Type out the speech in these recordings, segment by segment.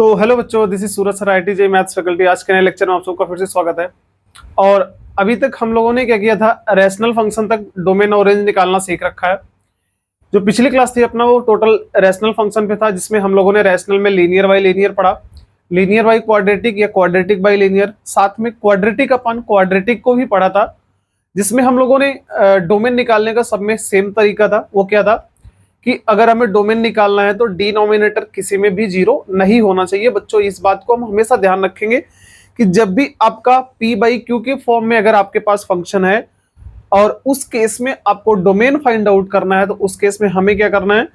तो हेलो बच्चों, this is Suraj sir, IT J maths faculty. आज के नए लेक्चर में आप सबका फिर से स्वागत है। और अभी तक हम लोगों ने क्या किया था, रैशनल फंक्शन तक डोमेन और रेंज निकालना सीख रखा है। जो पिछली क्लास थी अपना, वो टोटल रैशनल फंक्शन पे था, जिसमें हम लोगों ने रैशनल में लीनियर बाई लीनियर पढ़ा, लीनियर बाई क्वाड्रेटिक या क्वाड्रेटिक बाई लीनियर, साथ में क्वाड्रेटिक अपन क्वाड्रेटिक को भी पढ़ा था, जिसमें हम लोगों ने डोमेन निकालने का सब में सेम तरीका था। वो क्या था कि अगर हमें डोमेन निकालना है तो डिनोमिनेटर किसी में भी जीरो नहीं होना चाहिए। बच्चों, इस बात को हम हमेशा ध्यान रखेंगे कि जब भी आपका p बाई क्यू के फॉर्म में अगर आपके पास फंक्शन है और उस केस में आपको डोमेन फाइंड आउट करना है, तो उस केस में हमें क्या करना है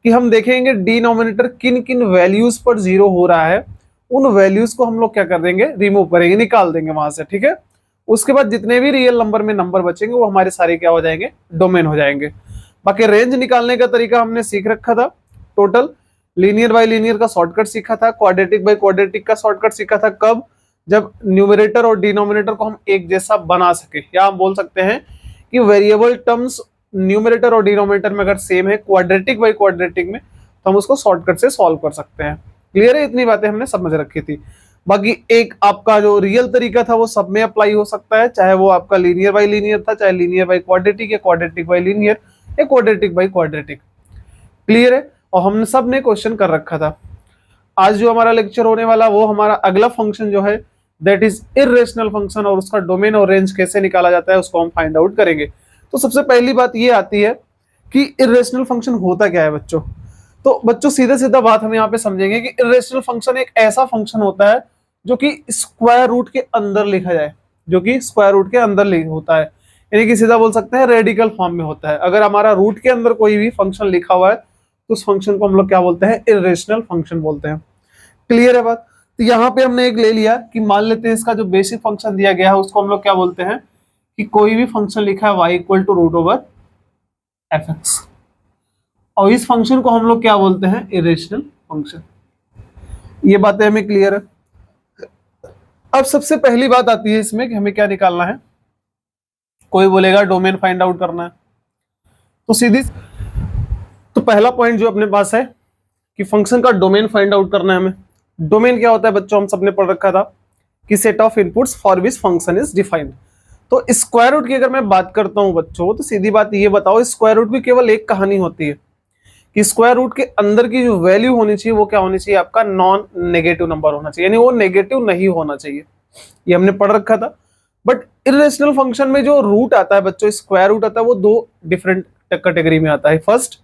कि हम देखेंगे डिनोमिनेटर किन किन वैल्यूज पर जीरो हो रहा है, उन वैल्यूज को हम लोग क्या कर देंगे, रिमूव करेंगे, निकाल देंगे वहां से। ठीक है, उसके बाद जितने भी रियल नंबर में नंबर बचेंगे वो हमारे सारे क्या हो जाएंगे, डोमेन हो जाएंगे। बाकी रेंज निकालने का तरीका हमने सीख रखा था। टोटल लीनियर बाय लीनियर का शॉर्टकट सीखा था, क्वाड्रेटिक बाय क्वाड्रेटिक का शॉर्टकट सीखा था। कब? जब न्यूमरेटर और डिनोमिनेटर को हम एक जैसा बना सके, या हम बोल सकते हैं कि वेरिएबल टर्म्स न्यूमरेटर और डिनोमिनेटर में अगर सेम है क्वाड्रेटिक बाय क्वाड्रेटिक में, तो हम उसको शॉर्टकट से सॉल्व कर सकते हैं। क्लियर है? इतनी बातें हमने समझ रखी थी। बाकी एक आपका जो रियल तरीका था वो सब में अप्लाई हो सकता है, चाहे वो आपका लीनियर बाय लीनियर था, चाहे लीनियर बाय क्वाड्रेटिक या क्वाड्रेटिक बाय लीनियर या क्वाड्रेटिक बाय क्वाड्रेटिक। क्लियर है? और हमने सब ने क्वेश्चन कर रखा था। आज जो हमारा लेक्चर होने वाला वो हमारा अगला फंक्शन जो है दैट इज इर्रेशनल फंक्शन, और उसका डोमेन और रेंज कैसे निकाला जाता है उसको हम फाइंड आउट करेंगे। तो सबसे पहली बात ये आती है कि इर्रेशनल फंक्शन होता क्या है बच्चों। तो बच्चों सीधा सीधा बात हम यहाँ पे समझेंगे कि इर्रेशनल फंक्शन एक ऐसा फंक्शन होता है जो कि स्क्वायर रूट के अंदर लिखा जाए, जो कि स्क्वायर रूट के अंदर होता है, यानी कि सीधा बोल सकते हैं रेडिकल फॉर्म में होता है। अगर हमारा रूट के अंदर कोई भी फंक्शन लिखा हुआ है तो उस फंक्शन को हम लोग क्या बोलते हैं, इर्रेशनल फंक्शन बोलते हैं। क्लियर है बात? तो यहाँ पे हमने एक ले लिया कि मान लेते हैं इसका जो बेसिक फंक्शन दिया गया है उसको हम लोग क्या बोलते हैं कि कोई भी फंक्शन लिखा है y equal to root over f x, और इस फंक्शन को हम लोग क्या बोलते हैं, इर्रेशनल फंक्शन। ये बातें हमें क्लियर है। अब सबसे पहली बात आती है इसमें कि हमें क्या निकालना है। कोई बोलेगा डोमेन फाइंड आउट करना है, तो सीधी तो पहला पॉइंट जो अपने पास है कि फंक्शन का डोमेन फाइंड आउट करना है हमें। डोमेन क्या होता है बच्चों, हम सबने पढ़ रखा था कि set of inputs for which function is defined. तो स्क्वायर रूट की अगर मैं बात करता हूं बच्चों, तो सीधी बात ये बताओ, स्क्वायर रूट की केवल एक कहानी होती है कि स्क्वायर रूट के अंदर की जो वैल्यू होनी चाहिए वो क्या होनी चाहिए, आपका नॉन नेगेटिव नंबर होना चाहिए, यानी वो नेगेटिव नहीं होना चाहिए। ये हमने पढ़ रखा था। बट इर्रेशनल फंक्शन में जो रूट आता है बच्चों, स्क्वायर रूट आता है, वो दो डिफरेंट कैटेगरी में आता है। फर्स्ट,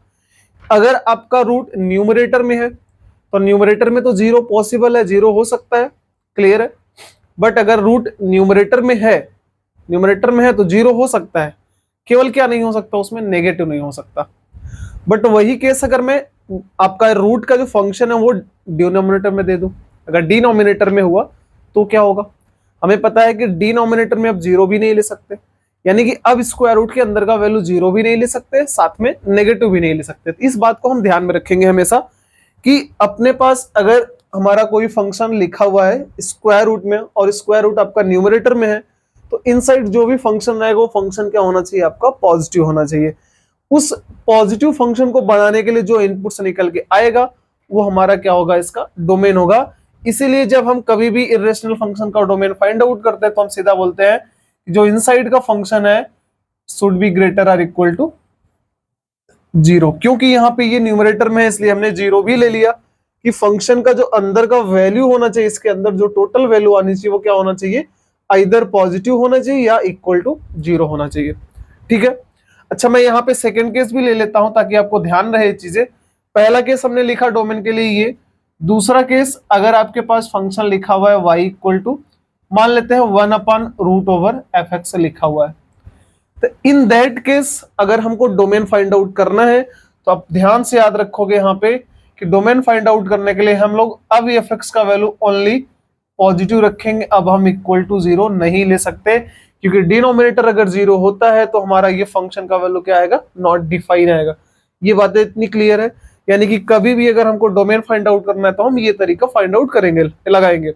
अगर आपका रूट न्यूमरेटर में है तो न्यूमरेटर में तो जीरो पॉसिबल है, जीरो हो सकता है। क्लियर है? बट अगर रूट न्यूमरेटर में है तो जीरो हो सकता है, केवल क्या नहीं हो सकता, उसमें नेगेटिव नहीं हो सकता। बट वही केस अगर मैं आपका रूट का जो फंक्शन है वो डिनोमिनेटर में दे दूं, अगर डिनोमिनेटर में हुआ तो क्या होगा, हमें पता है कि डिनोमिनेटर में अब जीरो भी नहीं ले सकते, यानी कि अब स्क्वायर रूट के अंदर का वैल्यू जीरो भी नहीं ले सकते, साथ में नेगेटिव भी नहीं ले सकते। इस बात को हम ध्यान में रखेंगे हमेशा कि अपने पास अगर हमारा कोई फंक्शन लिखा हुआ है स्क्वायर रूट में और स्क्वायर रूट आपका न्यूमरेटर में है, तो इनसाइड जो भी फंक्शन रहेगा वो फंक्शन क्या होना चाहिए, आपका पॉजिटिव होना चाहिए। उस पॉजिटिव फंक्शन को बनाने के लिए जो इनपुट से निकल के आएगा वो हमारा क्या होगा, इसका डोमेन होगा। इसीलिए जब हम कभी भी इर्रेशनल फंक्शन का डोमेन फाइंड आउट करते हैं तो हम सीधा बोलते हैं जो इनसाइड का फंक्शन है should be greater or equal to zero. क्योंकि यहाँ पे ये न्यूमरेटर में है इसलिए हमने जीरो भी ले लिया कि फंक्शन का जो अंदर का वैल्यू होना चाहिए, इसके अंदर जो टोटल वैल्यू आनी चाहिए वो क्या होना चाहिए, आइदर पॉजिटिव होना चाहिए या इक्वल टू जीरो होना चाहिए। ठीक है? अच्छा, मैं यहाँ पे सेकेंड केस भी ले लेता हूं ताकि आपको ध्यान रहे चीजें। पहला केस हमने लिखा डोमेन के लिए ये। दूसरा केस, अगर आपके पास फंक्शन लिखा हुआ है y इक्वल टू, मान लेते हैं 1 upon root over f x लिखा हुआ है, तो इन दैट केस अगर हमको डोमेन फाइंड आउट करना है तो आप ध्यान से याद रखोगे यहाँ पे कि डोमेन फाइंड आउट करने के लिए हम लोग अब एफ एक्स का वैल्यू ओनली पॉजिटिव रखेंगे। अब हम इक्वल टू जीरो नहीं ले सकते, क्योंकि डिनोमिनेटर अगर जीरो होता है तो हमारा ये फंक्शन का वैल्यू क्या आएगा, नॉट डिफाइन आएगा। ये बातें इतनी क्लियर है, यानी कि कभी भी अगर हमको डोमेन फाइंड आउट करना है तो हम ये तरीका फाइंड आउट करेंगे, लगाएंगे।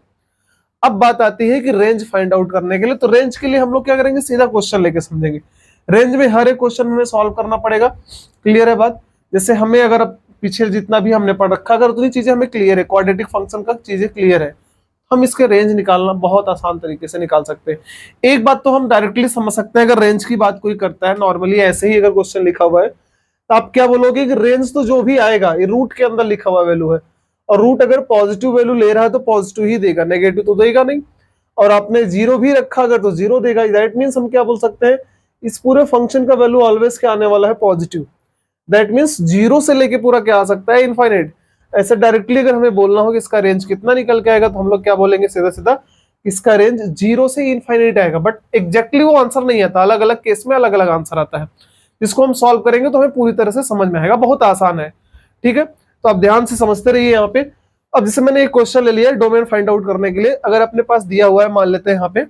अब बात आती है कि रेंज फाइंड आउट करने के लिए, तो रेंज के लिए हम लोग क्या करेंगे, सीधा क्वेश्चन लेके समझेंगे। रेंज में हर एक क्वेश्चन हमें सॉल्व करना पड़ेगा। क्लियर है बात? जैसे हमें अगर पीछे जितना भी हमने पढ़ रखा, अगर उतनी चीजें हमें क्लियर है, क्वाड्रेटिक फंक्शन का चीजें क्लियर है, हम इसके रेंज निकालना बहुत आसान तरीके से निकाल सकते हैं। एक बात तो हम डायरेक्टली समझ सकते हैं, अगर रेंज की बात कोई करता है नॉर्मली ऐसे ही अगर क्वेश्चन लिखा हुआ है तो आप क्या बोलोगे कि रेंज तो जो भी आएगा ये रूट के अंदर लिखा हुआ वैल्यू है, और रूट अगर पॉजिटिव वैल्यू ले रहा है तो पॉजिटिव ही देगा, नेगेटिव तो देगा नहीं। और आपने जीरो भी रखा अगर तो जीरो देगा। दैट मीन्स हम क्या बोल सकते हैं, इस पूरे फंक्शन का वैल्यू ऑलवेज क्या आने वाला है, पॉजिटिव। दैट मीन्स जीरो से लेके पूरा क्या आ सकता है, इनफाइनाइट। ऐसे डायरेक्टली अगर हमें बोलना हो कि इसका रेंज कितना निकल के आएगा तो हम लोग क्या बोलेंगे, सीधा सीधा इसका रेंज जीरो से इनफाइनाइट आएगा। बट एग्जैक्टली वो आंसर नहीं आता, अलग अलग केस में अलग अलग आंसर आता है, जिसको हम सॉल्व करेंगे तो हमें पूरी तरह से समझ में आएगा, बहुत आसान है। ठीक है, तो आप ध्यान से समझते रहिए यहाँ पे। अब जैसे मैंने एक क्वेश्चन ले लिया है डोमेन फाइंड आउट करने के लिए, अगर अपने पास दिया हुआ है, मान लेते हैं यहाँ पे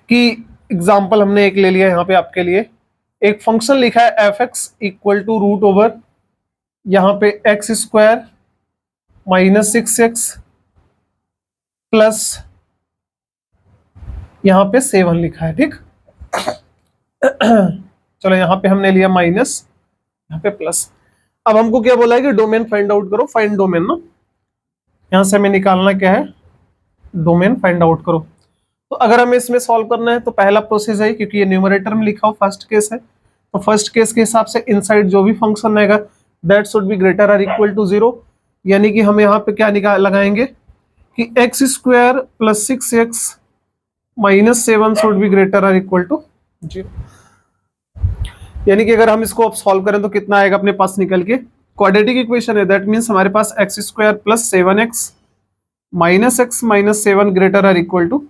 कि एग्जाम्पल हमने एक ले लिया यहाँ पे आपके लिए, एक फंक्शन लिखा है f x equal to root over यहाँ पे x square minus 6x plus यहाँ पे 7 लिखा है। ठीक चलो यहाँ पे हमने लिया माइनस, यहाँ पे प्लस। अब हमको क्या बोला है कि डोमेन फाइंड आउट करो, फाइंड डोमेन ना, यहां से हमें निकालना क्या है, डोमेन फाइंड आउट करो। तो अगर हमें इसमें सॉल्व करना है तो पहला प्रोसेस है, क्योंकि ये न्यूमरेटर में लिखा हो फर्स्ट केस है, तो फर्स्ट केस के हिसाब से इनसाइड जो भी फंक्शन आएगा that should be greater or equal to 0, यानी कि हम यहाँ पे क्या निकाल लगाएंगे कि x square plus 6x minus 7 should be greater or equal to 0। यानी कि अगर हम इसको अब सॉल्व करें तो कितना आएगा अपने पास निकल के, क्वाड्रेटिक इक्वेशन है, दैट मीन्स हमारे पास x square plus 7x minus x minus 7 greater or equal to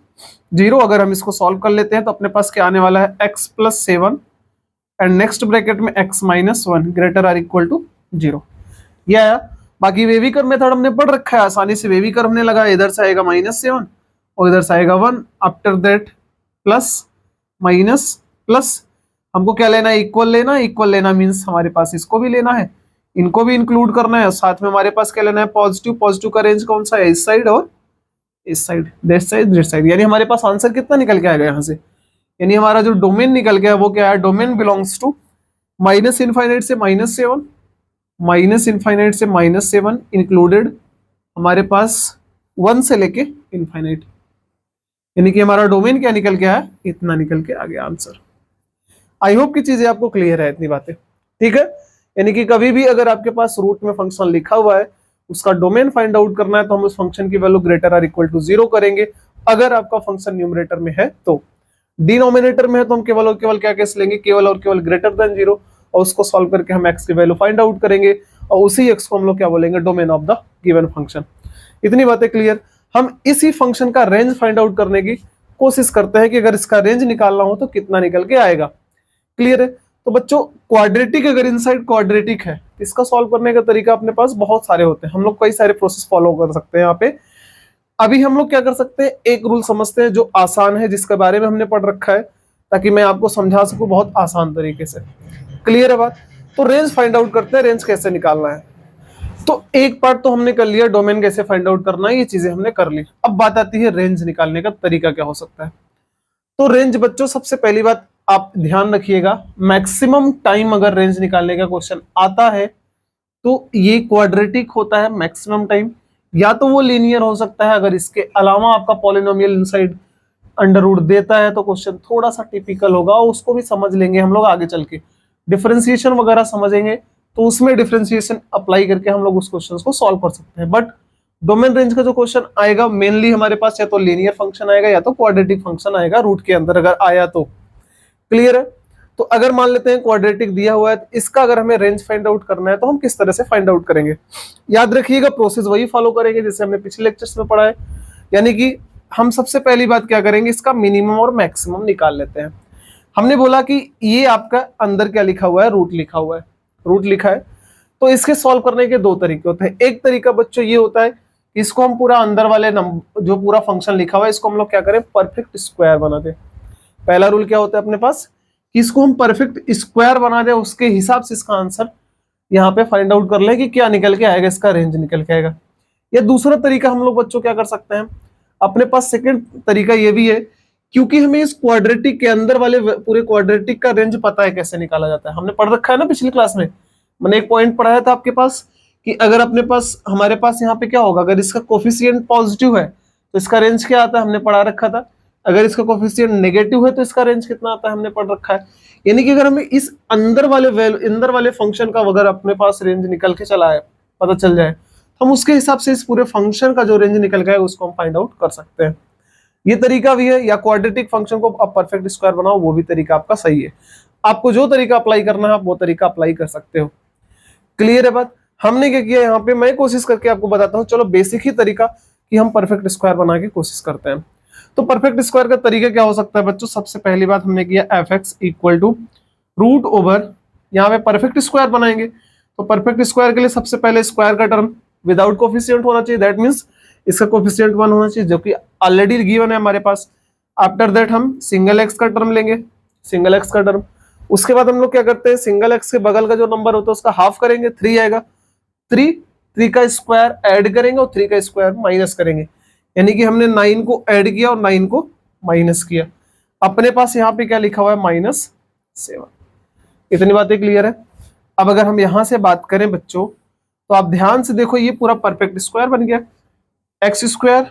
0। अगर हम इसको सॉल्व कर लेते हैं तो अपने पास क्या आने वाला है, x plus 7 and next bracket में x minus 1 greater or equal to 0। ये आया। बाकी वेविकर मेथड हमने पढ़ रखा है, आसानी से वेविकर हमने लगा, इधर से आएगा -7 और इधर से आएगा 1, after that plus minus plus, हमको क्या लेना है, इक्वल लेना। इक्वल लेना मीन्स हमारे पास इसको भी लेना है, इनको भी इंक्लूड करना है, साथ में हमारे पास क्या लेना है, पॉजिटिव। पॉजिटिव का रेंज कौन सा है, इस साइड और इस side, that side this side. यानी हमारे पास आंसर कितना निकल के आएगा यहाँ से, यानी हमारा जो डोमेन निकल गया वो क्या है, domain belongs to minus infinite से -7, माइनस इनफाइनाइट से -7 इंक्लूडेड हमारे पास 1 से लेके इनफाइनाइट, यानी कि हमारा डोमेन क्या निकल के आया, इतना निकल के आ गया आंसर। आई होप की चीजें आपको क्लियर है, इतनी बातें। ठीक है, यानी कि कभी भी अगर आपके पास रूट में फंक्शन लिखा हुआ है, उसका डोमेन फाइंड आउट करना है तो हम उस फंक्शन की value greater or equal to 0 करेंगे। अगर आपका फंक्शन न्यूमरेटर में है तो, डिनोमिनेटर में है तो हम केवल और केवल क्या केस लेंगे, केवल और केवल ग्रेटर देन 0, और उसको सॉल्व करके हम x की वैल्यू फाइंड आउट करेंगे, और उसी x को हम लोग क्या बोलेंगे, domain of the given function. इतनी बातें क्लियर। हम इसी फंक्शन का रेंज फाइंड आउट करने की कोशिश करते हैं कि अगर इसका रेंज निकालना हो तो कितना निकल के आएगा। क्लियर है। तो बच्चों क्वाड्रेटिक, अगर इनसाइड क्वाड्रेटिक है, इसका सॉल्व करने का तरीका अपने पास बहुत सारे होते हैं, हम लोग कई सारे प्रोसेस फॉलो कर सकते हैं यहाँ पे। अभी हम लोग क्या कर सकते हैं, एक रूल समझते हैं जो आसान है, जिसके बारे में हमने पढ़ रखा है, ताकि मैं आपको समझा सकूं बहुत आसान तरीके से। क्लियर है बात। तो रेंज फाइंड आउट करते हैं, रेंज कैसे निकालना है। तो एक पार्ट तो हमने कर लिया, डोमेन कैसे फाइंड आउट करना है, ये चीजें हमने कर ली। अब बात आती है रेंज निकालने का तरीका क्या हो सकता है। तो रेंज बच्चों, सबसे पहली बात आप ध्यान रखिएगा, मैक्सिमम टाइम अगर रेंज निकालने का क्वेश्चन आता है तो ये क्वाड्रेटिक होता है मैक्सिमम टाइम, या तो वो लीनियर हो सकता है, अगर इसके अलावा आपका पॉलिनोमियल इनसाइड अंडर रूट देता है तो क्वेश्चन थोड़ा सा टिपिकल होगा, उसको भी समझ लेंगे हम लोग आगे चल के, डिफरेंशिएशन वगैरह समझेंगे तो उसमें डिफरेंशिएशन अप्लाई करके हम लोग उस क्वेश्चन को सॉल्व कर सकते हैं। बट डोमेन रेंज का जो क्वेश्चन आएगा मेनली हमारे पास या तो लीनियर फंक्शन आएगा या तो क्वाड्रेटिक फंक्शन आएगा रूट के अंदर, अगर आया तो। क्लियर है। तो अगर मान लेते हैं क्वाड्रेटिक दिया हुआ है, तो इसका अगर हमें रेंज फाइंड आउट करना है तो हम किस तरह से फाइंड आउट करेंगे, याद रखिएगा प्रोसेस वही फॉलो करेंगे जैसे हमने पिछले लेक्चर्स में पढ़ा है। यानी कि हम सबसे पहली बात क्या करेंगे, इसका मिनिमम और मैक्सिमम निकाल लेते हैं। हमने बोला कि ये आपका अंदर क्या लिखा हुआ है, रूट लिखा हुआ है, रूट लिखा है, तो इसके सॉल्व करने के दो तरीके होते हैं। एक तरीका बच्चों ये होता है, इसको हम पूरा अंदर वाले नंबर जो पूरा फंक्शन लिखा हुआ है इसको हम लोग क्या करें, परफेक्ट स्क्वायर बना दें। पहला रूल क्या होता है अपने पास, कि इसको हम परफेक्ट स्क्वायर बना दें, उसके हिसाब से इसका आंसर यहाँ पे फाइंड आउट कर ले कि क्या निकल के आएगा, इसका रेंज निकल के आएगा। या दूसरा तरीका हम लोग बच्चों क्या कर सकते हैं, अपने पास सेकंड तरीका ये भी है, क्योंकि हमें इस क्वाड्रेटिक के अंदर वाले पूरे क्वाड्रेटिक का रेंज पता है कैसे निकाला जाता है, हमने पढ़ रखा है ना पिछली क्लास में। मैंने एक पॉइंट पढ़ाया था आपके पास कि अगर अपने पास हमारे पास यहाँ पे क्या होगा, अगर इसका कोफिशिएंट पॉजिटिव है तो इसका रेंज क्या आता है, हमने पढ़ा रखा था। अगर इसका कोफिशिएंट नेगेटिव है तो इसका रेंज कितना आता है, हमने पढ़ रखा है। यानी कि अगर हमें इस अंदर वाले फंक्शन का अगर अपने पास रेंज निकल के चला है, पता चल जाए, तो हम उसके हिसाब से इस पूरे फंक्शन का जो रेंज निकल गया है उसको हम फाइंड आउट कर सकते हैं। ये तरीका भी है, या क्वाड्रेटिक फंक्शन को आप परफेक्ट स्क्वायर बनाओ, वो भी तरीका आपका सही है। आपको जो तरीका अप्लाई करना है आप वो तरीका अप्लाई कर सकते हो। क्लियर है बात। हमने क्या किया यहाँ पे, मैं कोशिश करके आपको बताता हूँ, चलो बेसिक ही तरीका कि हम परफेक्ट स्क्वायर बना के कोशिश करते हैं। तो परफेक्ट स्क्वायर का तरीका क्या हो सकता है बच्चों, सबसे पहली बात हमने किया f(x) equal to root over, यहाँ पे परफेक्ट स्क्वायर बनाएंगे। तो परफेक्ट स्क्वायर के लिए सबसे पहले स्क्वायर का टर्म विदाउट कोफिशिएंट होना चाहिए, दैट मीन्स इसका कोफिशिएंट 1 होना चाहिए, जो कि ऑलरेडी गिवन है हमारे पास। आफ्टर दैट हम सिंगल एक्स का टर्म लेंगे, सिंगल एक्स का टर्म। उसके बाद हम लोग क्या करते हैं, सिंगल एक्स के बगल का जो नंबर होता है उसका हाफ करेंगे, 3 आएगा। 3 का स्क्वायर ऐड करेंगे और 3 का स्क्वायर माइनस करेंगे, यानी कि हमने 9 को ऐड किया और 9 को माइनस किया। अपने पास यहाँ पे क्या लिखा हुआ है, -7। इतनी बातें क्लियर है। अब अगर हम यहां से बात करें बच्चों, तो आप ध्यान से देखो, ये पूरा परफेक्ट स्क्वायर बन गया। X square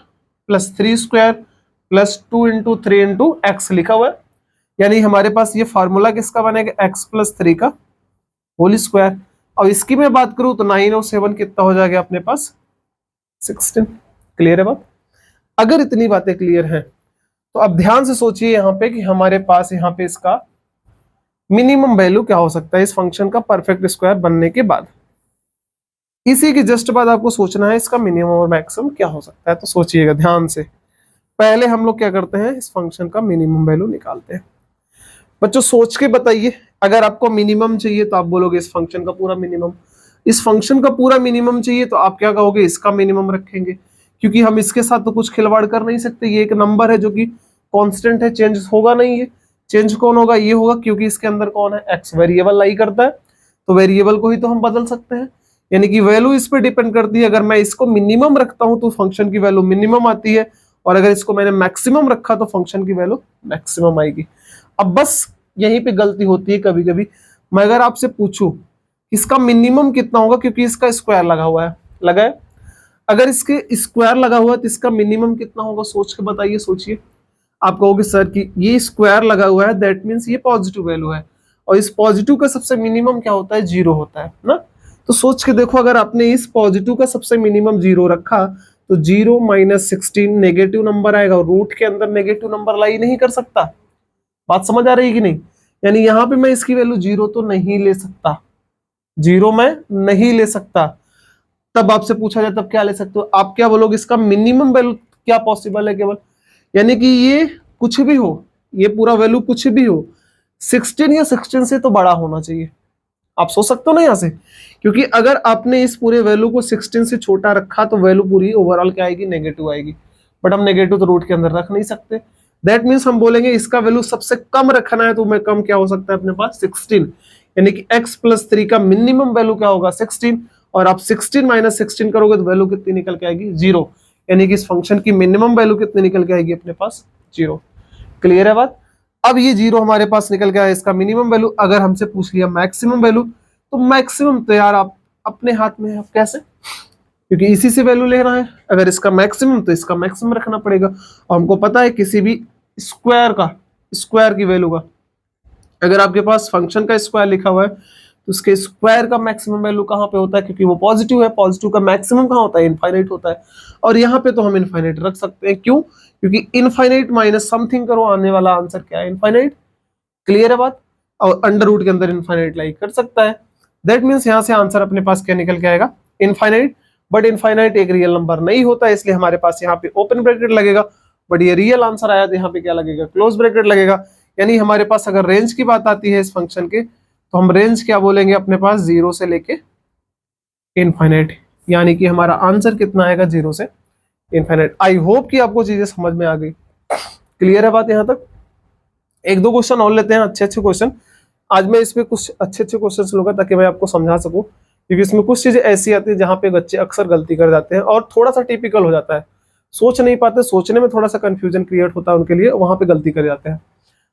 plus 3 square plus 2 into 3 into x लिखा हुआ है, यानी हमारे पास ये फार्मूला किसका बनेगा, x प्लस 3 का होल स्क्वायर। और इसकी मैं बात करूं तो 9 और 7 कितना हो जाएगा अपने पास, 16। क्लियर है बात। अगर इतनी बातें क्लियर हैं तो अब ध्यान से सोचिए यहाँ पे कि हमारे पास यहाँ पे इसका मिनिमम वैल्यू क्या हो सकता है इस फंक्शन का परफेक्ट स्क्वायर बनने के बाद। इसी के जस्ट बाद आपको सोचना है इसका मिनिमम और मैक्सिमम क्या हो सकता है। तो सोचिएगा ध्यान से, पहले हम लोग क्या करते हैं, इस फंक्शन का मिनिमम वैल्यू निकालते हैं। बच्चों सोच के बताइए, अगर आपको मिनिमम चाहिए तो आप बोलोगे इस फंक्शन का पूरा मिनिमम, इस फंक्शन का पूरा मिनिमम चाहिए तो आप क्या कहोगे, इसका मिनिमम रखेंगे, क्योंकि हम इसके साथ तो कुछ खिलवाड़ कर नहीं सकते। ये एक नंबर है जो कि कांस्टेंट है, चेंज होगा नहीं। ये चेंज कौन होगा, ये होगा, क्योंकि इसके अंदर कौन है, एक्स वेरिएबल लाई करता है, तो वेरिएबल को ही तो हम बदल सकते हैं, यानी कि वैल्यू इस पर डिपेंड करती है। अगर मैं इसको मिनिमम रखता हूं तो फंक्शन की वैल्यू मिनिमम आती है, और अगर इसको मैंने मैक्सिमम रखा तो फंक्शन की वैल्यू मैक्सिमम आएगी। अब बस यहीं पे गलती होती है कभी कभी। मैं अगर आपसे पूछूं इसका मिनिमम कितना होगा, क्योंकि इसका स्क्वायर लगा हुआ है, लगा है, अगर इसके स्क्वायर लगा हुआ है तो इसका मिनिमम कितना होगा, सोच के बताइए, सोचिए। आप कहोगे सर कि ये स्क्वायर लगा हुआ है, दैट मीन्स ये पॉजिटिव वैल्यू है, और इस पॉजिटिव का सबसे मिनिमम क्या होता है, 0 होता है ना। तो सोच के देखो, अगर आपने इस पॉजिटिव का सबसे मिनिमम 0 रखा तो 0 - 16 नेगेटिव नंबर आएगा, और रूट के अंदर नेगेटिव नंबर लाई नहीं कर सकता। बात समझ आ रही है कि नहीं। यानी यहाँ पे मैं इसकी वैल्यू 0 तो नहीं ले सकता, 0 मैं नहीं ले सकता। तब आपसे पूछा जाए तब क्या ले सकते हो, आप क्या बोलोगे, इसका मिनिमम वैल्यू क्या पॉसिबल है केवल, यानी कि ये कुछ भी हो, ये पूरा वैल्यू कुछ भी हो, 16 या 16 से तो बड़ा होना चाहिए। आप सोच सकते हो ना यहाँ से, क्योंकि अगर आपने इस पूरे वैल्यू को 16 से छोटा रखा तो वैल्यू पूरी ओवरऑल क्या आएगी, नेगेटिव आएगी। बट हम नेगेटिव तो रूट के अंदर रख नहीं सकते, दैट मीन्स हम बोलेंगे इसका वैल्यू सबसे कम रखना है, तो मैं कम क्या हो सकता है अपने पास, 16, यानी कि x प्लस 3 का मिनिमम वैल्यू क्या होगा, 16, और आप 16 - 16 करोगे तो वैल्यू कितनी निकल के आएगी, 0, यानी कि इस फंक्शन की मिनिमम वैल्यू कितनी निकल के आएगी अपने पास, 0। क्लियर है बात। अब ये 0 हमारे पास निकल गया है इसका मिनिमम वैल्यू। अगर हमसे पूछ लिया मैक्सिमम वैल्यू, तो मैक्सिमम तो यार आप अपने हाथ में है, आप कैसे, क्योंकि इसी से वैल्यू लेना है। अगर इसका मैक्सिमम तो इसका मैक्सिमम रखना पड़ेगा, और हमको पता है किसी भी स्क्वायर की वैल्यू का, अगर आपके पास फंक्शन का स्क्वायर लिखा हुआ है तो उसके स्क्वायर का मैक्सिमम वैल्यू कहाँ पे होता है, क्योंकि वो पॉजिटिव है, पॉजिटिव का मैक्सिमम कहाँ होता है, इनफाइनाइट होता है। और यहाँ पे तो हम इनफाइनाइट रख सकते हैं, क्यों, क्योंकि इनफाइनाइट माइनस समथिंग करो, आने वाला आंसर क्या है, इनफाइनाइट। क्लियर है बात। और अंडर रूट के अंदर इनफाइनाइट लाई कर सकता है, दैट मीन्स यहाँ से आंसर अपने पास क्या निकल के आएगा, इनफाइनाइट। बट इनफाइनाइट एक रियल नंबर नहीं होता, इसलिए हमारे पास यहाँ पे ओपन ब्रैकेट लगेगा। बट ये रियल आंसर आया तो यहाँ पे क्या लगेगा, क्लोज ब्रैकेट लगेगा। यानी हमारे पास अगर रेंज की बात आती है इस फंक्शन के, तो हम रेंज क्या बोलेंगे अपने पास, 0 से लेके इनफाइनाइट, यानी कि हमारा आंसर कितना आएगा, 0 से इनफाइनाइट। आई होप कि आपको चीजें समझ में आ गई। क्लियर है बात यहाँ तक। एक दो क्वेश्चन और लेते हैं, अच्छे अच्छे क्वेश्चन। आज मैं इसमें कुछ अच्छे अच्छे क्वेश्चन लूंगा ताकि मैं आपको समझा सकूं, क्योंकि इसमें कुछ चीजें ऐसी आती है जहां पे बच्चे अक्सर गलती कर जाते हैं और थोड़ा सा टिपिकल हो जाता है, सोच नहीं पाते, सोचने में थोड़ा सा कंफ्यूजन क्रिएट होता है उनके लिए, वहां पे गलती कर जाते हैं।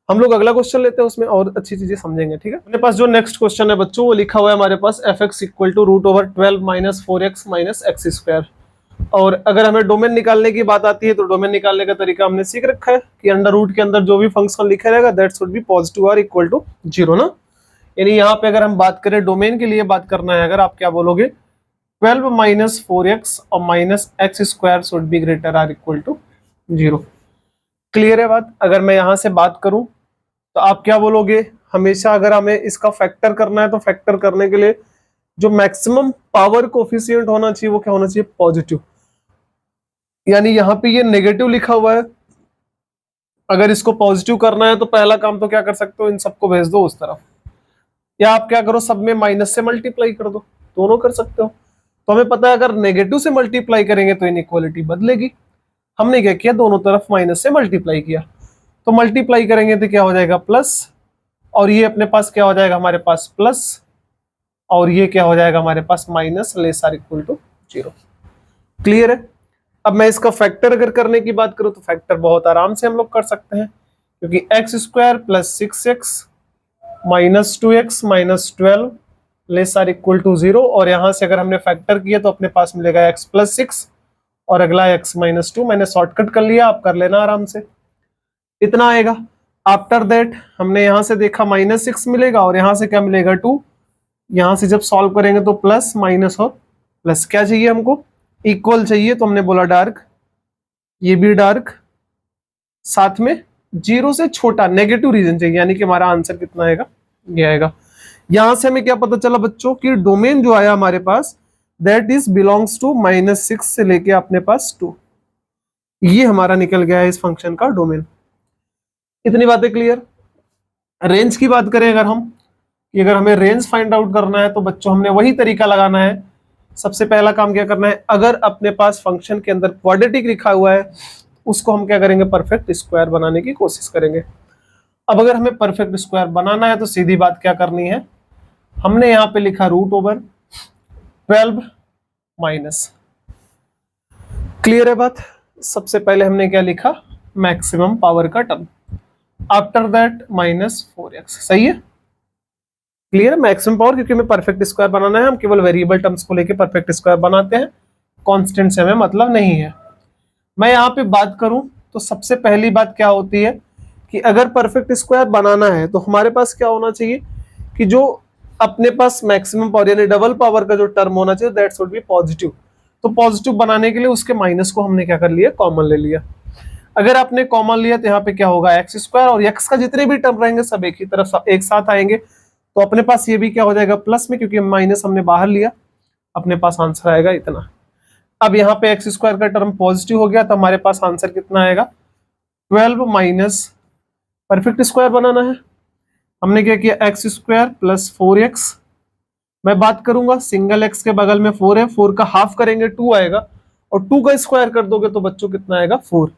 हम लोग अगला क्वेश्चन लेते हैं, उसमें और अच्छी चीजें समझेंगे। ठीक है, अपने पास जो नेक्स्ट क्वेश्चन है बच्चों वो लिखा हुआ है हमारे पास f(x) equal to √12 minus 4x minus x square. और अगर हमें डोमेन निकालने की बात आती है तो डोमेन निकालने का तरीका हमने सीख रखा है कि अंडर रूट के अंदर जो भी फंक्शन लिखा रहेगा दैट शुड बी पॉजिटिव और इक्वल टू 0 ना। यानी यहाँ पे अगर हम बात करें डोमेन के लिए बात करना है, अगर आप क्या बोलोगे 12 माइनस 4x और minus x square should be greater or equal to 0। Clear है बात। अगर मैं यहाँ से बात करूं तो आप क्या बोलोगे, हमेशा अगर हमें इसका फैक्टर करना है तो फैक्टर करने के लिए जो मैक्सिमम पावर कोफिशिएंट होना चाहिए वो क्या होना चाहिए, पॉजिटिव। यानी यहाँ पे ये नेगेटिव लिखा हुआ है, अगर इसको पॉजिटिव करना है तो पहला काम तो क्या कर सकते हो, इन सबको भेज दो उस तरफ, या आप क्या करो सब में माइनस से मल्टीप्लाई कर दो, दोनों कर सकते हो। तो हमें पता है अगर नेगेटिव से मल्टीप्लाई करेंगे तो इनइक्वालिटी बदलेगी। हमने क्या किया, दोनों तरफ माइनस से मल्टीप्लाई किया, तो मल्टीप्लाई करेंगे तो क्या हो जाएगा प्लस, और ये अपने पास क्या हो जाएगा हमारे पास प्लस, और ये क्या हो जाएगा हमारे पास minus less or equal to 0। Clear है। अब मैं इसका फैक्टर अगर करने की बात करूं तो फैक्टर बहुत आराम से हम लोग कर सकते हैं, क्योंकि x square plus 6x minus 2x minus 12 less or equal to 0, और यहां से अगर हमने फैक्टर किया तो अपने पास मिलेगा x प्लस 6 और अगला x माइनस 2। मैंने शॉर्टकट कर लिया, आप कर लेना आराम से, इतना आएगा। आफ्टर दैट हमने यहां से देखा माइनस 6 मिलेगा और यहां से क्या मिलेगा 2। यहां से जब सॉल्व करेंगे तो प्लस माइनस और प्लस, क्या चाहिए हमको, इक्वल चाहिए, तो हमने बोला डार्क, ये भी डार्क, साथ में 0 से छोटा नेगेटिव रीजन चाहिए, यानी कि हमारा आंसर कितना आएगा, ये आएगा। यहां से हमें क्या पता चला बच्चों कि डोमेन जो आया हमारे पास दैट इज बिलोंग्स टू -6 से लेके अपने पास 2, ये हमारा निकल गया है इस फंक्शन का डोमेन। इतनी बातें क्लियर। रेंज की बात करें अगर हम, कि अगर हमें रेंज फाइंड आउट करना है तो बच्चों हमने वही तरीका लगाना है। सबसे पहला काम क्या करना है, अगर अपने पास फंक्शन के अंदर क्वाड्रेटिक लिखा हुआ है उसको हम क्या करेंगे, परफेक्ट स्क्वायर बनाने की कोशिश करेंगे। अब अगर हमें परफेक्ट स्क्वायर बनाना है तो सीधी बात क्या करनी है, हमने यहाँ पे लिखा √12 माइनस, क्लियर है बात। सबसे पहले हमने क्या लिखा, मैक्सिमम पावर का term, after that minus 4x, सही है, क्लियर है। मैक्सिमम पावर, क्योंकि हमें परफेक्ट स्क्वायर बनाना है, हम केवल वेरिएबल टर्म्स को लेके परफेक्ट स्क्वायर बनाते हैं, कांस्टेंट से हमें मतलब नहीं है। मैं यहाँ पे बात करूं तो सबसे पहली बात क्या होती है कि अगर परफेक्ट स्क्वायर बनाना है तो हमारे पास क्या होना चाहिए कि जो अपने पास मैक्सिमम पावर यानी डबल पावर का जो टर्म होना चाहिए दैट शुड बी पॉजिटिव। तो पॉजिटिव बनाने के लिए उसके माइनस को हमने क्या कर लिया, कॉमन ले लिया। अगर आपने कॉमन लिया तो यहाँ पे क्या होगा, एक्स स्क्वायर और एक्स का जितने भी टर्म रहेंगे सब एक ही तरफ एक साथ आएंगे, तो अपने पास ये भी क्या हो जाएगा प्लस में, क्योंकि माइनस हमने बाहर लिया, अपने पास आंसर आएगा इतना। अब यहाँ पे एक्स स्क्वायर का टर्म पॉजिटिव हो गया तो हमारे पास आंसर कितना आएगा, 12 माइनस, परफेक्ट स्क्वायर बनाना है, हमने क्या किया एक्स स्क्वायर प्लस 4x। मैं बात करूंगा सिंगल एक्स के बगल में 4 है, 4 का हाफ करेंगे 2 आएगा, और 2 का स्क्वायर कर दोगे तो बच्चों कितना आएगा 4।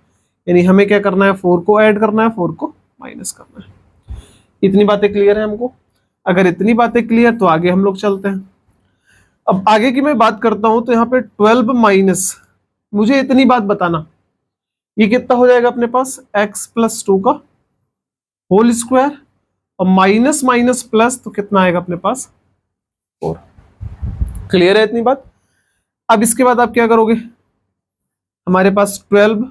यानी हमें क्या करना है, 4 को ऐड करना है, 4 को माइनस करना है। इतनी बातें क्लियर है हमको। अगर इतनी बातें क्लियर तो आगे हम लोग चलते हैं। अब आगे की मैं बात करता हूं तो यहाँ पे 12 माइनस, मुझे इतनी बात बताना, ये कितना हो जाएगा अपने पास x प्लस 2 का होल स्क्वायर, और माइनस माइनस प्लस तो कितना आएगा अपने पास 4। क्लियर है इतनी बात। अब इसके बाद आप क्या करोगे, हमारे पास 12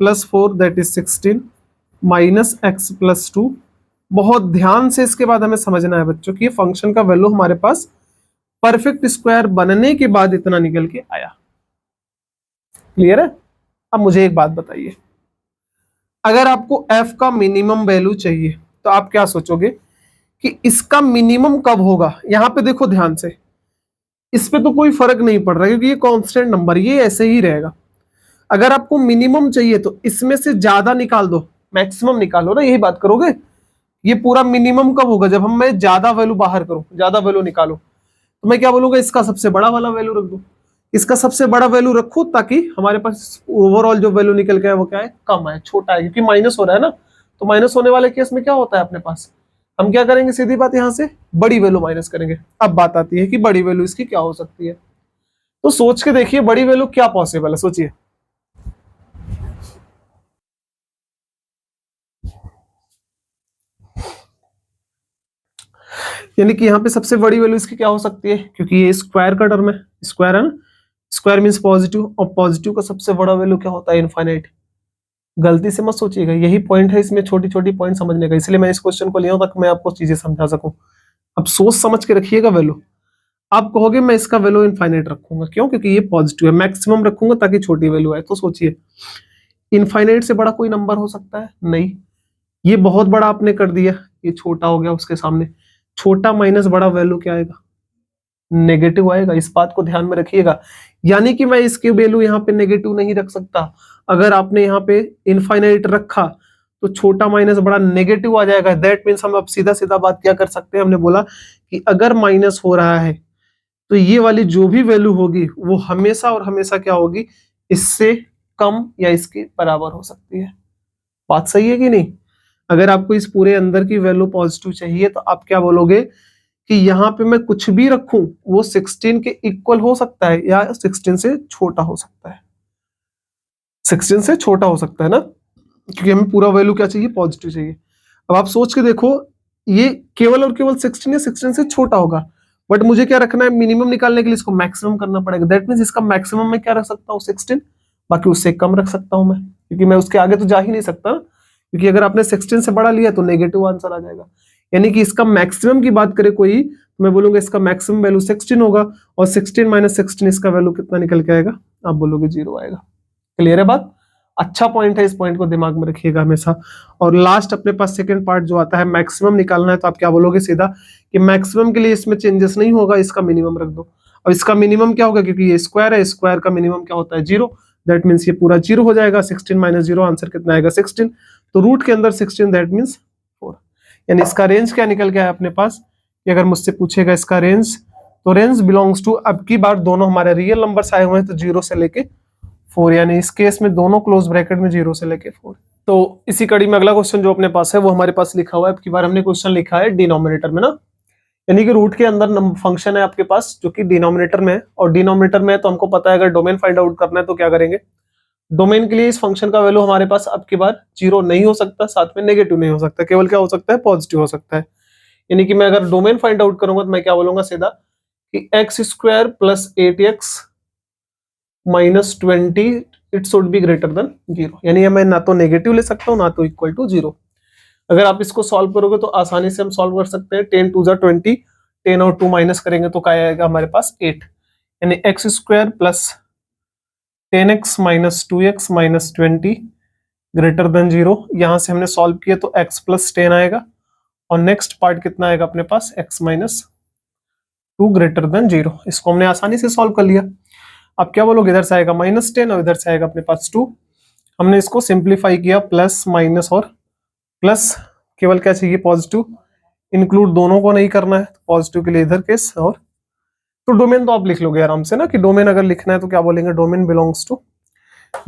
plus 4 that is 16 minus x plus 2। बहुत ध्यान से इसके बाद हमें समझना है बच्चों कि ये फंक्शन का वैल्यू हमारे पास परफेक्ट स्क्वायर बनने के बाद इतना निकल के आया। क्लियर है। अब मुझे एक बात बताइए, अगर आपको f का मिनिमम वैल्यू चाहिए तो आप क्या सोचोगे कि इसका मिनिमम कब होगा। यहां पे देखो ध्यान से, इस पे तो कोई फर्क नहीं पड़ रहा क्योंकि ये कांस्टेंट नंबर, ये ऐसे ही रहेगा। अगर आपको मिनिमम चाहिए तो इसमें से ज्यादा निकाल दो, मैक्सिमम निकालो ना, यही बात करोगे। ये पूरा मिनिमम कब होगा, जब हम मैं ज्यादा वैल्यू बाहर करूं, ज्यादा वैल्यू निकालो, तो मैं क्या बोलूंगा, इसका सबसे बड़ा वाला वैल्यू रख दो। इसका सबसे बड़ा वैल्यू रखो ताकि हमारे पास ओवरऑल जो वैल्यू निकल के है वो क्या है, कम है, छोटा है, क्योंकि माइनस हो रहा है ना। तो माइनस होने वाले केस में क्या होता है अपने पास, हम क्या करेंगे, सीधी बात यहां से बड़ी वैल्यू माइनस करेंगे। अब बात आती है कि बड़ी वैल्यू इसकी क्या हो सकती है, तो सोच के देखिए बड़ी वैल्यू क्या पॉसिबल है, सोचिए। यानी कि यहाँ पे सबसे बड़ी वैल्यू इसकी क्या हो सकती है, क्योंकि ये स्क्वायर का टर्म है, स्क्वायर है ना, स्क्वायर मीन्स पॉजिटिव, और पॉजिटिव का सबसे बड़ा वैल्यू क्या होता है, इनफाइनाइट। गलती से मत सोचिएगा, यही पॉइंट है इसमें छोटी छोटी पॉइंट समझने का, इसलिए मैं इस क्वेश्चन को लिया हूं ताकि मैं आपको चीजें समझा सकूं। अब सोच समझ के रखिएगा वैल्यू। आप कहोगे मैं इसका वैल्यू इनफाइनाइट रखूंगा, क्यों, क्योंकि ये पॉजिटिव है, मैक्सिमम रखूंगा ताकि छोटी वैल्यू आए। तो सोचिए इनफाइनाइट से बड़ा कोई नंबर हो सकता है, नहीं। ये बहुत बड़ा आपने कर दिया, ये छोटा हो गया उसके सामने, छोटा माइनस बड़ा वैल्यू क्या आएगा, नेगेटिव आएगा, इस बात को ध्यान में रखिएगा। यानी कि मैं इसकी वैल्यू यहाँ पे नेगेटिव नहीं रख सकता। अगर आपने यहाँ पे इनफाइनाइट रखा तो छोटा माइनस बड़ा नेगेटिव आ जाएगा। दैट मीन्स हम अब सीधा सीधा बात क्या कर सकते हैं, हमने बोला कि अगर माइनस हो रहा है तो ये वाली जो भी वैल्यू होगी वो हमेशा और हमेशा क्या होगी, इससे कम या इसके बराबर हो सकती है। बात सही है कि नहीं। अगर आपको इस पूरे अंदर की वैल्यू पॉजिटिव चाहिए तो आप क्या बोलोगे कि यहाँ पे मैं कुछ भी रखूं वो 16 के इक्वल हो सकता है या 16 से छोटा हो सकता है, 16 से छोटा हो सकता है ना, क्योंकि हमें पूरा वैल्यू क्या चाहिए, पॉजिटिव चाहिए। अब आप सोच के देखो, ये केवल और केवल 16 या 16 से छोटा होगा, बट मुझे क्या रखना है, मिनिमम निकालने के लिए इसको मैक्सिमम करना पड़ेगा। दैट मीन्स इसका मैक्सिमम मैं क्या रख सकता हूँ, 16, बाकी उससे कम रख सकता हूं मैं, क्योंकि मैं उसके आगे तो जा ही नहीं सकता, क्योंकि अगर आपने 16 से बड़ा लिया तो नेगेटिव आंसर आ जाएगा। यानी कि इसका मैक्सिमम की बात करे कोई, तो मैं बोलूंगा इसका मैक्सिमम वैल्यू 16 होगा, और 16 माइनस 16 इसका वैल्यू कितना निकल के आएगा, आप बोलोगे 0 आएगा। क्लियर है बात। अच्छा पॉइंट है, इस पॉइंट को दिमाग में रखिएगा हमेशा। और लास्ट अपने पास सेकंड पार्ट जो आता है, मैक्सिमम निकालना है, तो आप क्या बोलोगे सीधा कि मैक्सिमम के लिए इसमें चेंजेस नहीं होगा, इसका मिनिमम रख दो। अब इसका मिनिमम क्या होगा, क्योंकि ये स्क्वायर है, स्क्वायर का मिनिमम क्या होता है, 0। दैट मीन्स ये पूरा 0 हो जाएगा। 16 माइनस 0 आंसर कितना आएगा, 16। तो रूट के अंदर 16, दैट मीन्स 4। यानी इसका रेंज क्या निकल के आया अपने पास, कि अगर मुझसे पूछेगा इसका रेंज, तो रेंज बिलोंग्स टू, अब की बार दोनों हमारे रियल नंबर्स आए हुए हैं, तो 0 से लेके 4, यानी इस केस में दोनों क्लोज ब्रैकेट में 0 से लेके 4। तो इसी कड़ी में अगला क्वेश्चन जो अपने पास है वो हमारे पास लिखा हुआ है, अब की बार हमने क्वेश्चन लिखा है डिनोमिनेटर में ना, यानी कि रूट के अंदर फंक्शन है आपके पास जो कि डिनोमिनेटर में है, और डिनोमिनेटर में है तो हमको पता है अगर डोमेन फाइंड आउट करना है तो क्या करेंगे, डोमेन के लिए इस फंक्शन का वैल्यू हमारे पास अब की बार 0 नहीं हो सकता, साथ में नेगेटिव नहीं हो सकता, केवल क्या हो सकता है, पॉजिटिव हो सकता है। यानी कि मैं अगर डोमेन फाइंड आउट करूंगा तो मैं क्या बोलूंगा सीधा कि x square plus 8x minus 20 it should be greater than 0। यानी मैं ना तो नेगेटिव ले सकता हूं ना तो इक्वल टू 0। अगर आप इसको सॉल्व करोगे तो आसानी से हम सॉल्व कर सकते हैं। 10 2 = 20, 10 और 2 माइनस करेंगे तो क्या आएगा हमारे पास 8, यानी x square plus 10x minus 2x minus 20 greater than 0। यहां से हमने सॉल्व किया तो x प्लस 10 आएगा, और नेक्स्ट पार्ट कितना आएगा अपने पास, x माइनस 2 ग्रेटर देन 0। इसको हमने आसानी से सॉल्व कर लिया। अब क्या बोलोगे, इधर से आएगा माइनस 10 और इधर से आएगा अपने पास 2। हमने इसको सिंप्लीफाई किया, प्लस माइनस और प्लस, केवल क्या चाहिए, पॉजिटिव। इंक्लूड दोनों को नहीं करना है, पॉजिटिव के लिए इधर केस। और तो डोमेन तो आप लिख लोगे आराम से ना, कि डोमेन अगर लिखना है तो क्या बोलेंगे, domain belongs to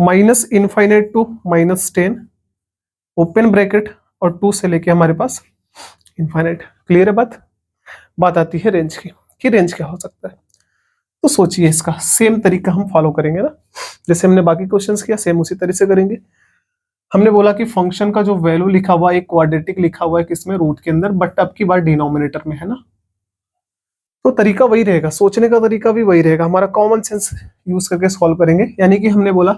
minus infinite to minus 10 open bracket और 2 से लेके हमारे पास इनफाइनाइट। क्लियर है बात। बात आती है रेंज की, कि रेंज क्या हो सकता है। तो सोचिए इसका सेम तरीका हम फॉलो करेंगे ना, जैसे हमने बाकी क्वेश्चंस किया सेम उसी तरीके से करेंगे। हमने बोला कि फंक्शन का जो वैल्यू लिखा हुआ है, एक क्वाड्रेटिक लिखा हुआ है किसमें, रूट के अंदर, बट अब की बार डिनोमिनेटर में है ना। तो तरीका वही रहेगा, सोचने का तरीका भी वही रहेगा, हमारा कॉमन सेंस यूज करके सॉल्व करेंगे। यानी कि हमने बोला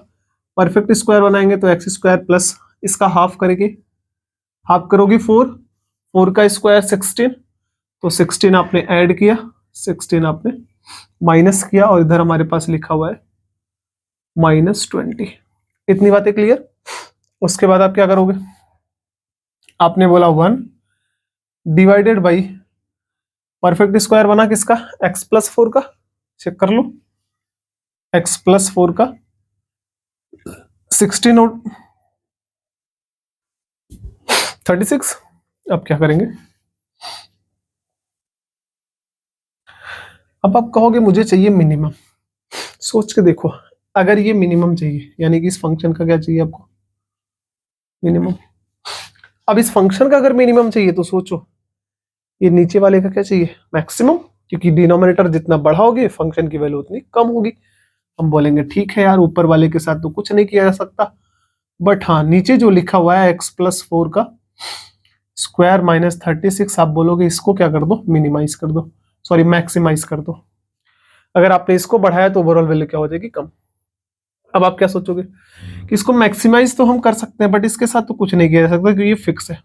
परफेक्ट स्क्वायर बनाएंगे तो एक्स स्क्वायर प्लस इसका हाफ करेंगे, हाफ करोगे 4, 4 का स्क्वायर 16, तो 16 आपने ऐड किया, 16 आपने माइनस किया, और इधर हमारे पास लिखा हुआ है माइनस 20। इतनी बातें क्लियर। उसके बाद आप क्या करोगे, आपने बोला 1 डिवाइडेड बाई परफेक्ट स्क्वायर बना किसका, x प्लस 4 का, चेक कर लो, x प्लस 4 का 16 और 36। अब क्या करेंगे, अब आप कहोगे मुझे चाहिए मिनिमम। सोच के देखो, अगर ये मिनिमम चाहिए, यानी कि इस फंक्शन का क्या चाहिए आपको, मिनिमम। अब इस फंक्शन का अगर मिनिमम चाहिए तो सोचो ये नीचे वाले का क्या चाहिए, मैक्सिमम, क्योंकि डिनोमिनेटर जितना बढ़ाओगे फंक्शन की वैल्यू उतनी कम होगी। हम बोलेंगे ठीक है यार, ऊपर वाले के साथ तो कुछ नहीं किया जा सकता, बट हाँ नीचे जो लिखा हुआ है x प्लस 4 का स्क्वायर माइनस 36, आप बोलोगे इसको क्या कर दो, मिनिमाइज कर दो, सॉरी मैक्सिमाइज कर दो। अगर आपने इसको बढ़ाया तो ओवरऑल वैल्यू क्या हो जाएगी, कम। अब आप क्या सोचोगे कि इसको मैक्सिमाइज तो हम कर सकते हैं, बट इसके साथ तो कुछ नहीं किया जा सकता क्योंकि ये फिक्स है।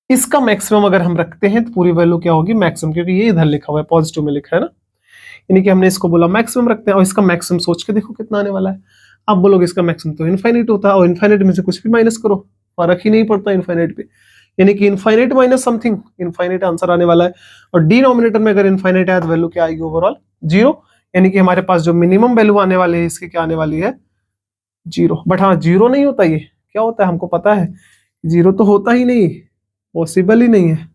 इसका मैक्सिमम अगर हम रखते हैं तो पूरी वैल्यू क्या होगी, मैक्सिमम, क्योंकि ये इधर लिखा हुआ है, पॉजिटिव में लिखा है ना, यानी कि हमने इसको बोला मैक्सिमम रखते हैं। और इसका मैक्सिमम सोच के देखो कितना आने वाला है। आप बोलोगे इसका मैक्सिमम तो इनफाइनाइट होता है, और इनफाइनाइट में से कुछ भी माइनस करो, फर्क ही नहीं पड़ता इनफाइनाइट पे, यानी कि infinite minus something, infinite answer आने वाला है। और डिनोमिनेटर में अगर इनफाइनाइट आया तो वैल्यू क्या आएगी, ओवरऑल 0, यानी कि हमारे पास जो मिनिमम वैल्यू आने वाली है इसकी क्या आने वाली है, 0। बट हाँ 0 नहीं होता, ये क्या होता है हमको पता है, 0 तो होता ही नहीं, पॉसिबल ही नहीं है।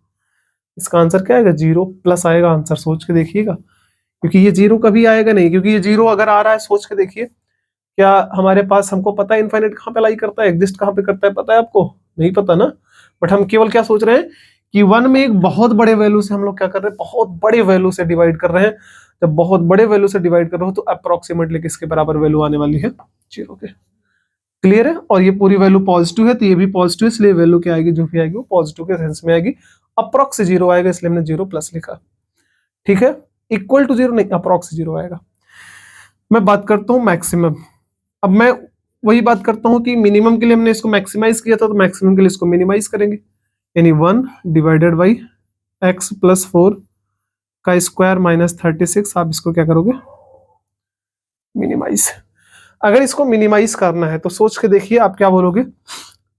इसका आंसर क्या आएगा, 0 प्लस आएगा आंसर, सोच के देखिएगा, क्योंकि ये 0 कभी आएगा नहीं, क्योंकि ये 0 अगर आ रहा है, सोच के देखिए, क्या हमारे पास, हमको पता है इनफाइनाइट कहाँ पे लाई करता है, एग्जिस्ट कहाँ पे करता है, पता है आपको, नहीं पता ना। बट हम केवल क्या सोच रहे हैं कि 1 में एक बहुत बड़े वैल्यू से हम लोग क्या कर रहे हैं, बहुत बड़े वैल्यू से डिवाइड कर रहे हैं। जब बहुत बड़े वैल्यू से डिवाइड कर रहे हो तो अप्रोक्सीमेटली किसके बराबर वैल्यू आने वाली है, 0 के। क्लियर है। और ये पूरी वैल्यू पॉजिटिव है तो ये भी पॉजिटिव, इसलिए वैल्यू क्या आएगी, जो भी आएगी वो पॉजिटिव के सेंस में आएगी। अप्रोक्स 0 आएगा, इसलिए हमने 0 प्लस लिखा, ठीक है। इक्वल टू 0 नहीं, अप्रोक्स 0 आएगा। मैं बात करता हूँ मैक्सिमम। अब मैं वही बात करता हूँ कि मिनिमम के लिए हमने इसको मैक्सिमाइज किया था, तो मैक्सिमम के लिए इसको मिनिमाइज करेंगे, यानी 1 डिवाइडेड बाई x प्लस 4 का स्क्वायर माइनस 36। आप इसको क्या करोगे, मिनिमाइज। अगर इसको मिनिमाइज करना है तो सोच के देखिए आप क्या बोलोगे।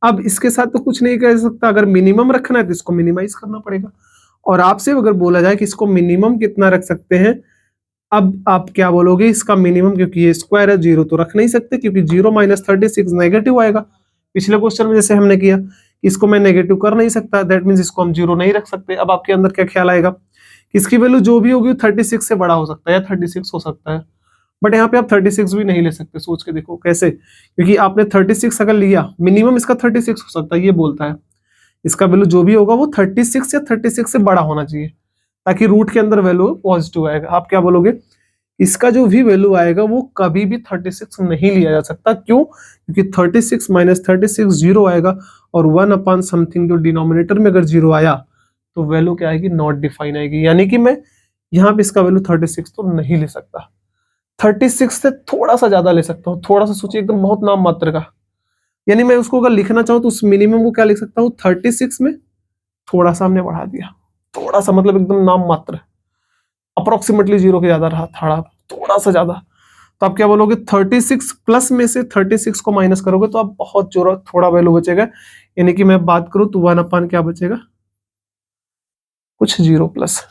अब इसके साथ तो कुछ नहीं कर सकता, अगर मिनिमम रखना है तो इसको मिनिमाइज करना पड़ेगा। और आपसे अगर बोला जाए कि इसको मिनिमम कितना रख सकते हैं, अब आप क्या बोलोगे, इसका मिनिमम, क्योंकि ये स्क्वायर है, 0 तो रख नहीं सकते, क्योंकि 0 माइनस 36 नेगेटिव आएगा। पिछले क्वेश्चन में जैसे हमने किया, इसको मैं नेगेटिव कर नहीं सकता, दैट मीन्स इसको हम 0 नहीं रख सकते। अब आपके अंदर क्या ख्याल आएगा, इसकी वैल्यू जो भी होगी 36 से बड़ा हो सकता है या 36 हो सकता है। बट यहाँ पे आप 36 भी नहीं ले सकते, सोच के देखो कैसे, क्योंकि आपने 36 अगर लिया, मिनिमम इसका 36 हो सकता है, ये बोलता है इसका वैल्यू जो भी होगा वो 36 या 36 से बड़ा होना चाहिए, ताकि रूट के अंदर वैल्यू पॉजिटिव आएगा। आप क्या बोलोगे, इसका जो भी वैल्यू आएगा वो कभी भी 36 नहीं लिया जा सकता। क्यों, क्योंकि 36 माइनस 36 0 आएगा, और 1 अपॉन समथिंग जो डिनोमिनेटर में अगर 0 आया तो वैल्यू क्या आएगी, नॉट डिफाइन आएगी। यानी कि मैं यहाँ पे इसका वैल्यू 36 तो नहीं ले सकता, 36 से थोड़ा सा ज्यादा ले सकता हूँ। थोड़ा सा सोचिए, एकदम बहुत नाम मात्र का, यानी मैं उसको अगर लिखना चाहूँ तो उस मिनिमम को क्या लिख सकता हूँ, 36 में थोड़ा सा हमने बढ़ा दिया, थोड़ा सा मतलब एकदम नाम मात्र, अप्रोक्सीमेटली 0 के ज्यादा रहा, थोड़ा सा ज्यादा। तो आप क्या बोलोगे, 36 प्लस में से 36 को माइनस करोगे तो आप बहुत थोड़ा वैल्यू बचेगा। यानी कि मैं बात करूं तो 1 अपान क्या बचेगा, कुछ 0 प्लस,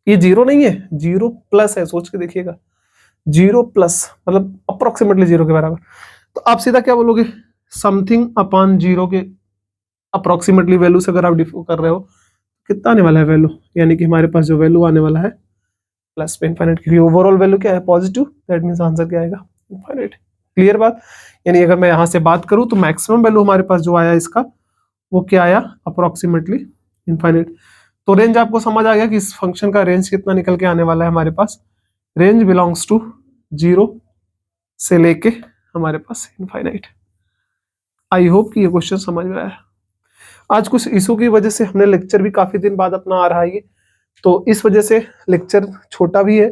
ये 0 नहीं है, 0 प्लस है, सोच के देखिएगा, 0 प्लस मतलब अप्रोक्सीमेटली 0 के बराबर। तो आप सीधा क्या बोलोगे, समथिंग अपॉन 0 के अप्रोक्सीमेटली वैल्यू से अगर आप डिफर कर रहे हो, कितना आने वाला है वैल्यू, यानी कि हमारे पास जो वैल्यू आने वाला है प्लस पे इनफाइनाइट, क्योंकि ओवरऑल वैल्यू क्या है, पॉजिटिव, दैट मींस आंसर क्या आएगा, इनफाइनाइट। क्लियर बात। यानी अगर मैं यहां से बात करूं तो मैक्सिमम वैल्यू हमारे पास जो आया इसका, वो क्या आया, अप्रोक्सीमेटली इनफाइनाइट। तो रेंज आपको समझ आ गया कि इस फंक्शन का रेंज कितना निकल के आने वाला है हमारे पास, रेंज बिलोंग्स टू 0 से लेके हमारे पास इनफाइनाइट। आई होप कि ये क्वेश्चन समझ में आया। आज कुछ इशू की वजह से हमने लेक्चर भी काफी दिन बाद अपना आ रहा है, तो इस वजह से लेक्चर छोटा भी है,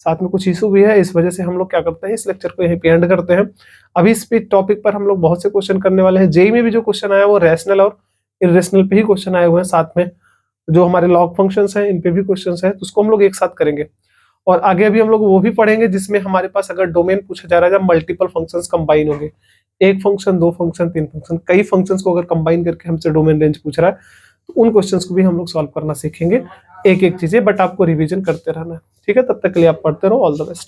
साथ में कुछ इशू भी है। इस वजह से हम लोग क्या करते हैं, इस लेक्चर को यहीं पे एंड करते हैं। अभी इस टॉपिक पर हम लोग बहुत से क्वेश्चन करने वाले हैं। जेई में भी जो क्वेश्चन आया वो रैशनल और इरेशनल पे ही क्वेश्चन आए हुए हैं, साथ में जो हमारे लॉग फंक्शंस हैं इन पे भी क्वेश्चंस हैं, तो उसको हम लोग एक साथ करेंगे। और आगे अभी हम लोग वो भी पढ़ेंगे जिसमें हमारे पास अगर डोमेन पूछा जा रहा है, जब मल्टीपल फंक्शंस कंबाइन होंगे, एक फंक्शन, दो फंक्शन, तीन फंक्शन, कई फंक्शंस को अगर कंबाइन करके हमसे डोमेन रेंज पूछ रहा है, तो उन क्वेश्चंस को भी हम लोग सॉल्व करना सीखेंगे, एक एक चीजें। बट आपको रिवीजन करते रहना है, ठीक है। तब तक के लिए आप पढ़ते रहो। All the best.